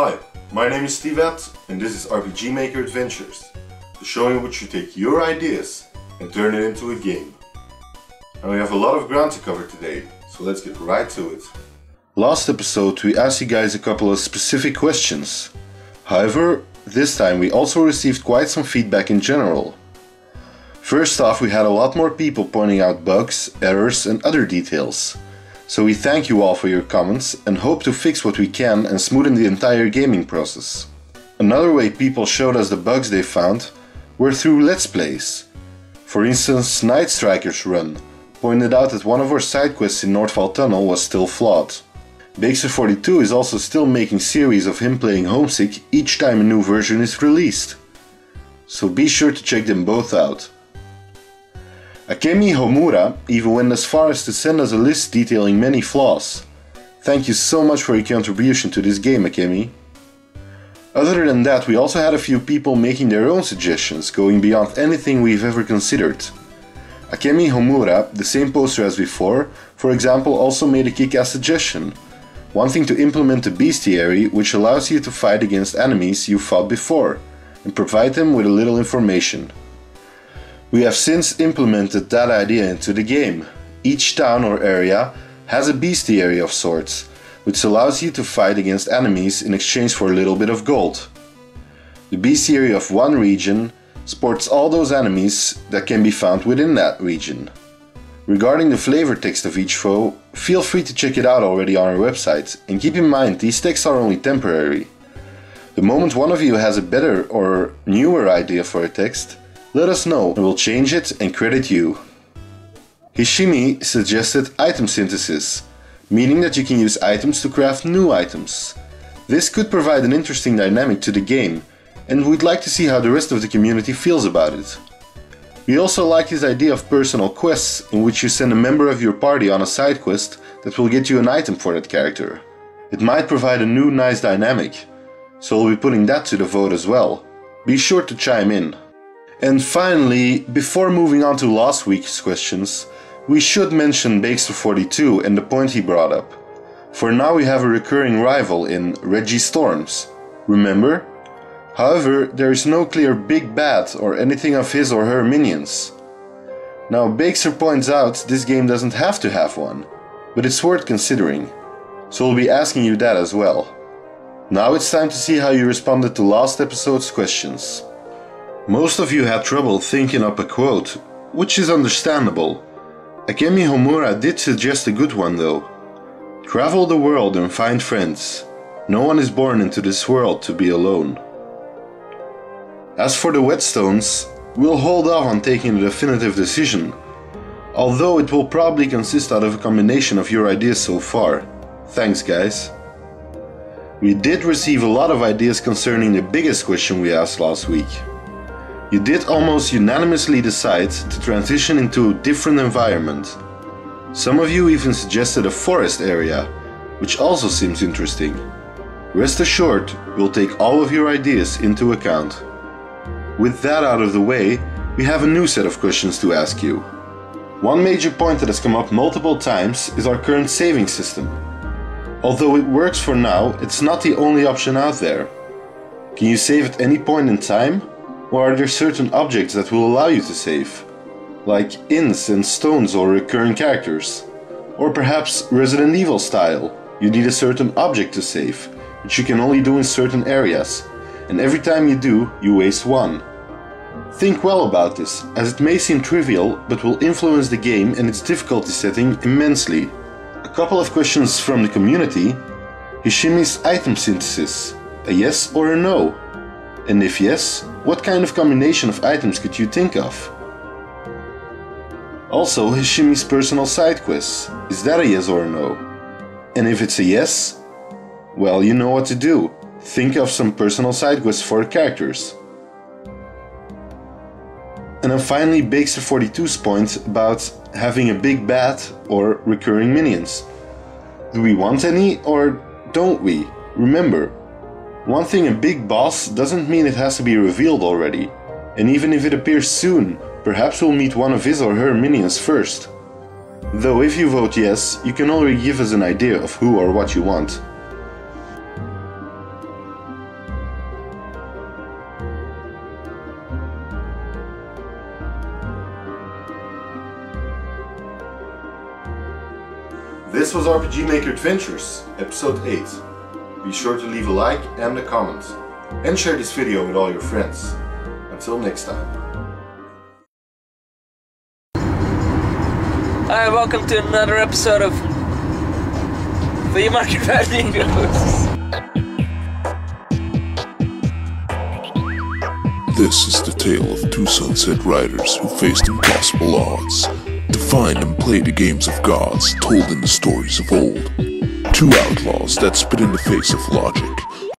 Hi, my name is Stivet and this is RPG Maker Adventures, the show in which you take your ideas and turn it into a game. And we have a lot of ground to cover today, so let's get right to it. Last episode we asked you guys a couple of specific questions. However, this time we also received quite some feedback in general. First off, we had a lot more people pointing out bugs, errors and other details. So we thank you all for your comments and hope to fix what we can and smoothen the entire gaming process. Another way people showed us the bugs they found were through Let's Plays. For instance, Night Striker's run pointed out that one of our side quests in Nordval Tunnel was still flawed. Bakester42 is also still making series of him playing HomeSick each time a new version is released. So be sure to check them both out. Akemi Homura even went as far as to send us a list detailing many flaws. Thank you so much for your contribution to this game, Akemi. Other than that, we also had a few people making their own suggestions, going beyond anything we've ever considered. Akemi Homura, the same poster as before, for example, also made a kick-ass suggestion, wanting to implement a bestiary which allows you to fight against enemies you fought before, and provide them with a little information. We have since implemented that idea into the game. Each town or area has a bestiary of sorts, which allows you to fight against enemies in exchange for a little bit of gold. The bestiary of one region sports all those enemies that can be found within that region. Regarding the flavor text of each foe, feel free to check it out already on our website, and keep in mind these texts are only temporary. The moment one of you has a better or newer idea for a text, let us know and we'll change it and credit you. Hishimi suggested item synthesis, meaning that you can use items to craft new items. This could provide an interesting dynamic to the game, and we'd like to see how the rest of the community feels about it. We also like his idea of personal quests, in which you send a member of your party on a side quest that will get you an item for that character. It might provide a new nice dynamic, so we'll be putting that to the vote as well. Be sure to chime in. And finally, before moving on to last week's questions, we should mention Bakester42 and the point he brought up. For now we have a recurring rival in Reggie Storms, remember? However, there is no clear big bad or anything of his or her minions. Now Bakester points out this game doesn't have to have one, but it's worth considering, so we'll be asking you that as well. Now it's time to see how you responded to last episode's questions. Most of you had trouble thinking up a quote, which is understandable. Akemi Homura did suggest a good one though. Travel the world and find friends. No one is born into this world to be alone. As for the whetstones, we'll hold off on taking a definitive decision, although it will probably consist out of a combination of your ideas so far. Thanks guys. We did receive a lot of ideas concerning the biggest question we asked last week. You did almost unanimously decide to transition into a different environment. Some of you even suggested a forest area, which also seems interesting. Rest assured, we'll take all of your ideas into account. With that out of the way, we have a new set of questions to ask you. One major point that has come up multiple times is our current saving system. Although it works for now, it's not the only option out there. Can you save at any point in time? Or are there certain objects that will allow you to save? Like inns and stones or recurring characters? Or perhaps Resident Evil style, you need a certain object to save, which you can only do in certain areas, and every time you do, you waste one. Think well about this, as it may seem trivial, but will influence the game and its difficulty setting immensely. A couple of questions from the community. Hishimi's item synthesis, a yes or a no? And if yes, what kind of combination of items could you think of? Also, Hishimi's personal side quests, is that a yes or a no? And if it's a yes, well, you know what to do. Think of some personal side quests for the characters. And then finally Bakester42's point about having a big bad or recurring minions. Do we want any or don't we? Remember, one thing a big boss doesn't mean it has to be revealed already, and even if it appears soon, perhaps we'll meet one of his or her minions first. Though if you vote yes, you can already give us an idea of who or what you want. This was RPG Maker Adventures, episode 8. Be sure to leave a like and a comment. And share this video with all your friends. Until next time. Hi, welcome to another episode of Flea Market Videos. This is the tale of two sunset riders who faced impossible odds to find and play the games of gods told in the stories of old. Two outlaws that spit in the face of logic